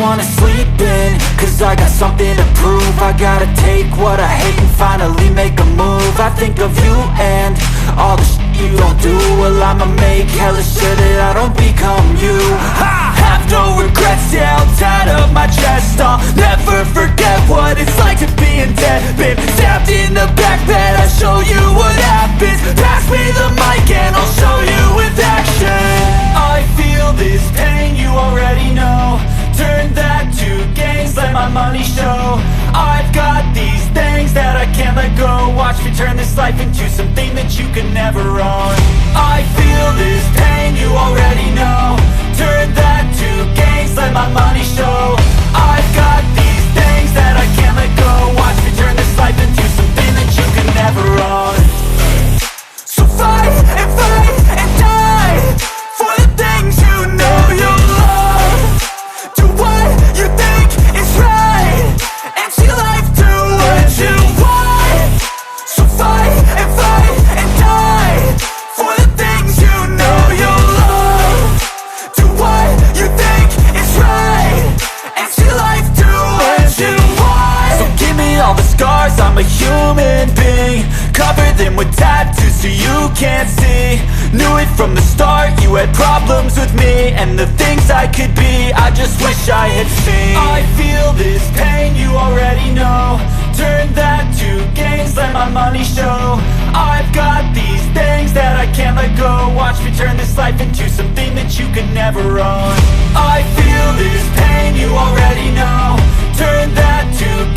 wanna sleep in, cause I got something to prove. I gotta take what I hate and finally make a move. I think of you and all the shit you don't do. Well, I'ma make hella sure that I don't become you. I have no regrets, yeah, I'll tie up my chest. I'll never forget what it's like to be in debt. Been stabbed in the back bed, I'll show you what happens. Pass me the mic and I'll show you with action. I feel this pain, you already know. Turn that to gains, let my money show. I've got these things that I can't let go. Watch me turn this life into something that you could never own. I feel this pain, you already know. Turn that to gains, let my money show. I've got these things that I can't let go. Watch me turn this life into something that you could never own. So fight and die for the things you know you love. Do what you think is right and see life do what you want. So fight and die for the things you know you love. Do what you think is right and see life do what you want. So give me all the scars, I'm a human being. Cover them with tattoos so you can't see. Knew it from the start, you had problems with me and the things I could be, I just wish I had seen. I feel this pain, you already know. Turn that to gains, let my money show. I've got these things that I can't let go. Watch me turn this life into something that you could never own. I feel this pain, you already know. Turn that to